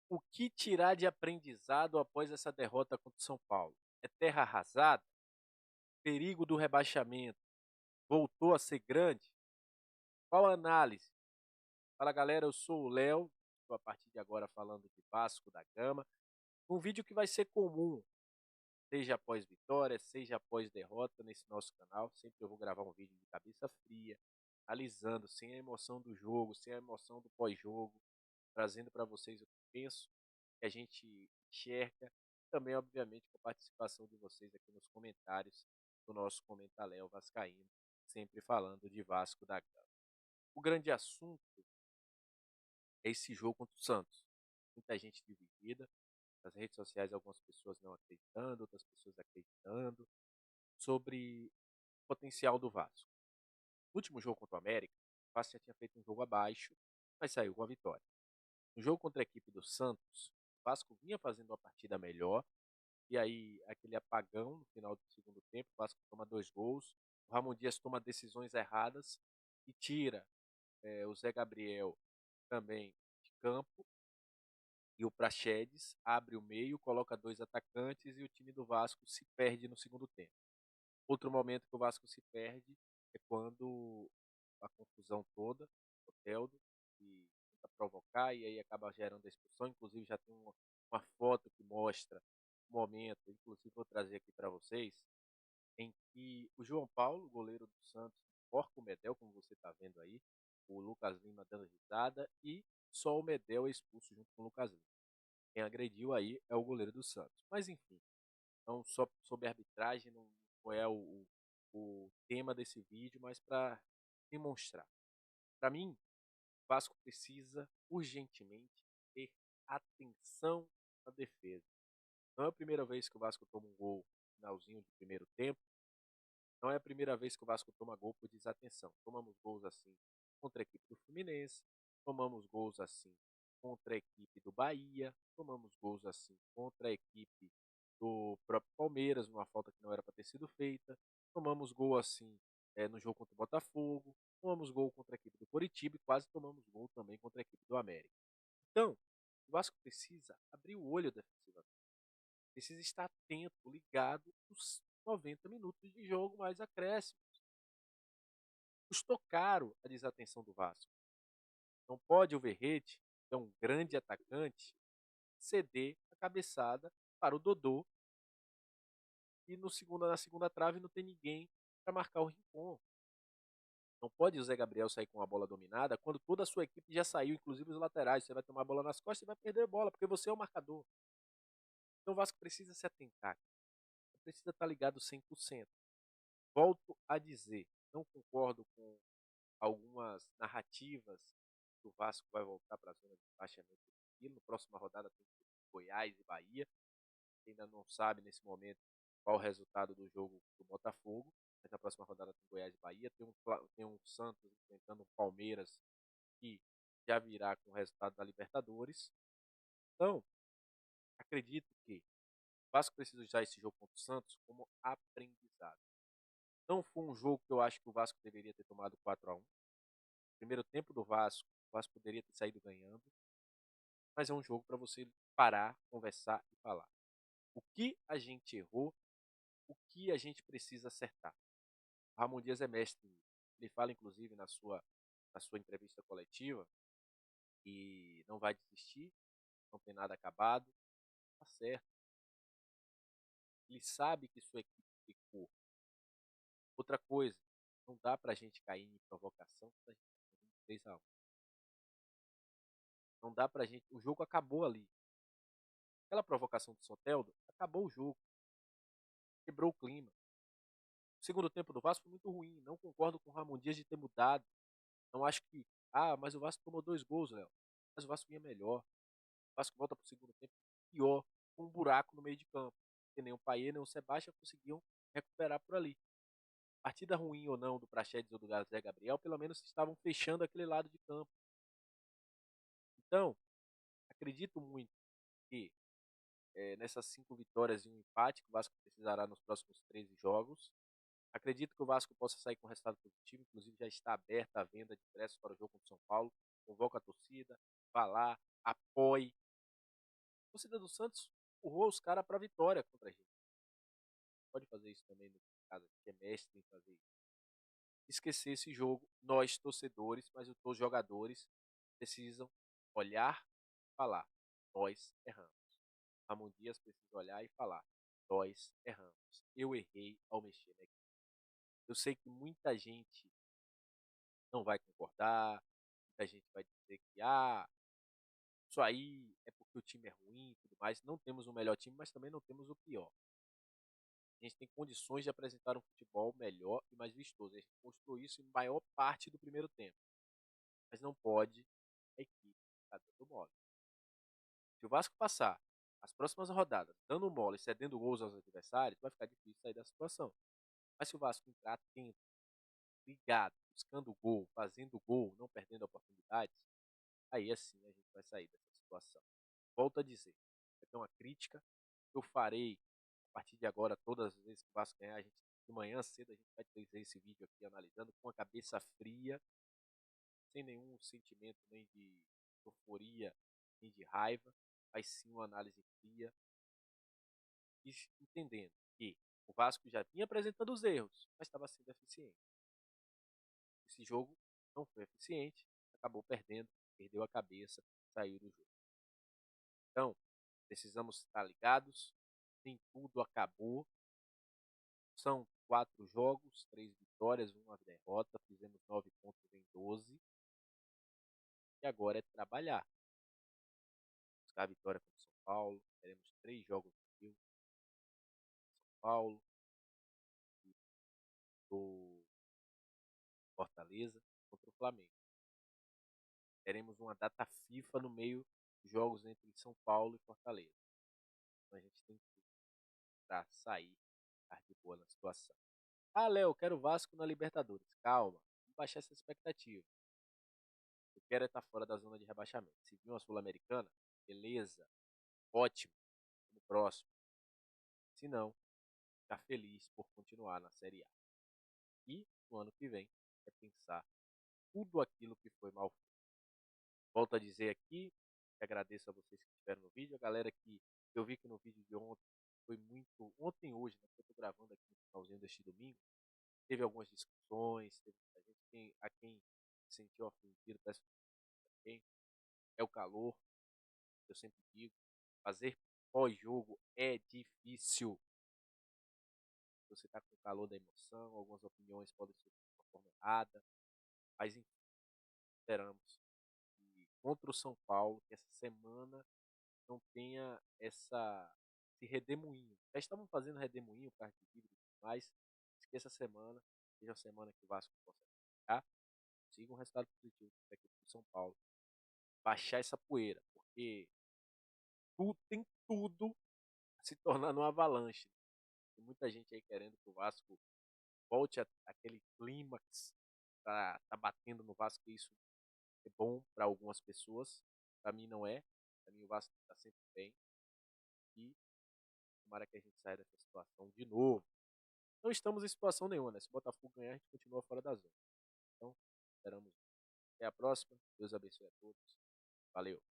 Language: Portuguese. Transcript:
O que tirar de aprendizado após essa derrota contra o São Paulo? É terra arrasada? Perigo do rebaixamento voltou a ser grande? Qual a análise? Fala galera, eu sou o Léo, estou a partir de agora falando de Vasco da Gama. Um vídeo que vai ser comum, seja após vitória, seja após derrota nesse nosso canal. Sempre eu vou gravar um vídeo de cabeça fria, analisando sem a emoção do jogo, sem a emoção do pós-jogo, trazendo para vocês o que penso, que a gente enxerga, também, obviamente, com a participação de vocês aqui nos comentários do nosso Comentaléu Vascaíno, sempre falando de Vasco da Gama. O grande assunto é esse jogo contra o Santos. Muita gente dividida, nas redes sociais algumas pessoas não acreditando, outras pessoas acreditando, sobre o potencial do Vasco. No último jogo contra o América, o Vasco já tinha feito um jogo abaixo, mas saiu com a vitória. No jogo contra a equipe do Santos, o Vasco vinha fazendo uma partida melhor, e aí aquele apagão no final do segundo tempo, o Vasco toma 2 gols, o Ramon Dias toma decisões erradas e tira o Zé Gabriel também de campo, e o Praxedes abre o meio, coloca 2 atacantes e o time do Vasco se perde no segundo tempo. Outro momento que o Vasco se perde é quando a confusão toda, o Teldo, que tenta provocar e aí acaba gerando a expulsão. Inclusive já tem uma foto que mostra o momento, inclusive vou trazer aqui para vocês, em que o João Paulo, goleiro do Santos, porca o Medel, como você está vendo aí, o Lucas Lima dando risada e só o Medel é expulso junto com o Lucas Lima. Quem agrediu aí é o goleiro do Santos. Mas enfim, não só sobre arbitragem, não é o tema desse vídeo, mas para demonstrar. Para mim, o Vasco precisa urgentemente ter atenção na defesa. Não é a primeira vez que o Vasco toma um gol no finalzinho de primeiro tempo. Não é a primeira vez que o Vasco toma gol por desatenção. Tomamos gols assim contra a equipe do Fluminense, tomamos gols assim contra a equipe do Bahia, tomamos gols assim contra a equipe do próprio Palmeiras, numa falta que não era para ter sido feita, tomamos gol assim no jogo contra o Botafogo, tomamos gol contra a equipe do Coritiba e quase tomamos gol também contra a equipe do América. Então, o Vasco precisa abrir o olho defensivamente, precisa estar atento, ligado nos 90 minutos de jogo mais acréscimos. Custou caro a desatenção do Vasco. Não pode o Verrete, que é um grande atacante, ceder a cabeçada para o Dodô e na segunda trave não tem ninguém para marcar o Rincon. Não pode o Zé Gabriel sair com a bola dominada quando toda a sua equipe já saiu, inclusive os laterais. Você vai tomar a bola nas costas e vai perder a bola, porque você é o marcador. Então o Vasco precisa se atentar. Não precisa estar ligado 100%. Volto a dizer, não concordo com algumas narrativas que o Vasco vai voltar para a zona de rebaixamento. E na próxima rodada tem Goiás e Bahia. Ainda não sabe nesse momento qual o resultado do jogo do Botafogo. Mas na próxima rodada tem Goiás e Bahia. Tem um Santos enfrentando o Palmeiras, que já virá com o resultado da Libertadores. Então, acredito que o Vasco precisa usar esse jogo contra o Santos como aprendizado. Não foi um jogo que eu acho que o Vasco deveria ter tomado 4-1. Primeiro tempo do Vasco, o Vasco poderia ter saído ganhando, mas é um jogo para você parar, conversar e falar. O que a gente errou, o que a gente precisa acertar. O Ramon Dias é mestre nisso. Ele fala, inclusive, na sua entrevista coletiva, que não vai desistir, não tem nada acabado. Tá certo. Ele sabe que sua equipe ficou. Outra coisa, não dá pra gente cair em provocação quando a gente tá perdendo 3-1. Não dá pra gente. O jogo acabou ali. Aquela provocação do Soteldo acabou o jogo. Quebrou o clima. O segundo tempo do Vasco foi muito ruim. Não concordo com o Ramon Dias de ter mudado. Não acho que. Ah, mas o Vasco tomou 2 gols, Léo. Mas o Vasco vinha melhor. O Vasco volta pro segundo tempo pior, com um buraco no meio de campo. Que nem o Payet nem o Sebastião conseguiam recuperar por ali. Partida ruim ou não do Praxedes ou do Zé Gabriel, pelo menos estavam fechando aquele lado de campo. Então, acredito muito que nessas 5 vitórias e um empate que o Vasco precisará nos próximos 13 jogos, acredito que o Vasco possa sair com resultado positivo, inclusive já está aberta a venda de ingressos para o jogo contra o São Paulo. Convoca a torcida, vá lá, apoie, torcida do Santos empurrou os caras pra vitória contra a gente. Pode fazer isso também no caso, que é mestre em fazer isso. Esquecer esse jogo, nós torcedores, mas os jogadores precisam olhar e falar: nós erramos. Ramon Dias precisa olhar e falar: nós erramos. Eu errei ao mexer na equipe. Eu sei que muita gente não vai concordar, muita gente vai dizer que isso aí é porque o time é ruim e tudo mais. Não temos o melhor time, mas também não temos o pior. A gente tem condições de apresentar um futebol melhor e mais vistoso. A gente mostrou isso em maior parte do primeiro tempo. Mas não pode a equipe ficar dando mole. Se o Vasco passar as próximas rodadas dando mole, cedendo gols aos adversários, vai ficar difícil sair da situação. Mas se o Vasco entrar atento, ligado, buscando gol, fazendo gol, não perdendo oportunidades, aí assim a gente vai sair dessa situação. Volto a dizer, vai ter uma crítica que eu farei a partir de agora, todas as vezes que o Vasco ganhar, a gente, de manhã cedo a gente vai trazer esse vídeo aqui analisando com a cabeça fria, sem nenhum sentimento nem de euforia, nem de raiva, mas sim uma análise fria, entendendo que o Vasco já vinha apresentando os erros, mas estava sendo eficiente. Esse jogo não foi eficiente, acabou perdendo, perdeu a cabeça, saiu do jogo. Então, precisamos estar ligados, nem tudo acabou. São 4 jogos, 3 vitórias, 1 derrota, fizemos 9 pontos em 12. E agora é trabalhar. Buscar a vitória contra o São Paulo. Teremos 3 jogos no Rio. São Paulo, do Fortaleza contra o Flamengo. Teremos uma data FIFA no meio dos jogos entre São Paulo e Fortaleza. Então a gente tem tudo para sair, ficar de boa na situação. Ah, Léo, quero o Vasco na Libertadores. Calma, vamos baixar essa expectativa. Eu quero é estar fora da zona de rebaixamento. Se vir uma Sul-Americana, beleza, ótimo, no próximo. Se não, ficar feliz por continuar na Série A. E no ano que vem é pensar tudo aquilo que foi mal feito. Volto a dizer aqui, que agradeço a vocês que estiveram no vídeo, a galera que eu vi que no vídeo de ontem foi muito, ontem e hoje, né, que eu estou gravando aqui no finalzinho deste domingo, teve algumas discussões, teve muita gente a quem se sentiu ofendido, peço desculpas a quem, é o calor, eu sempre digo, fazer pós-jogo é difícil. Você está com o calor da emoção, algumas opiniões podem ser de uma forma errada, mas enfim, esperamos que contra o São Paulo, que essa semana não tenha esse redemoinho. Já estavam fazendo redemoinho para de dívida e tudo mais, que essa semana seja a semana que o Vasco possa ficar, consiga um resultado positivo da equipe do São Paulo, baixar essa poeira, porque tudo, tem tudo a se tornar uma avalanche. Tem muita gente aí querendo que o Vasco volte àquele clímax, tá batendo no Vasco, que isso é bom para algumas pessoas, para mim não é. Para mim o Vasco está sempre bem e tomara que a gente saia dessa situação de novo. Não estamos em situação nenhuma, né? Se o Botafogo ganhar, a gente continua fora da zona. Então, esperamos. Até a próxima. Deus abençoe a todos. Valeu.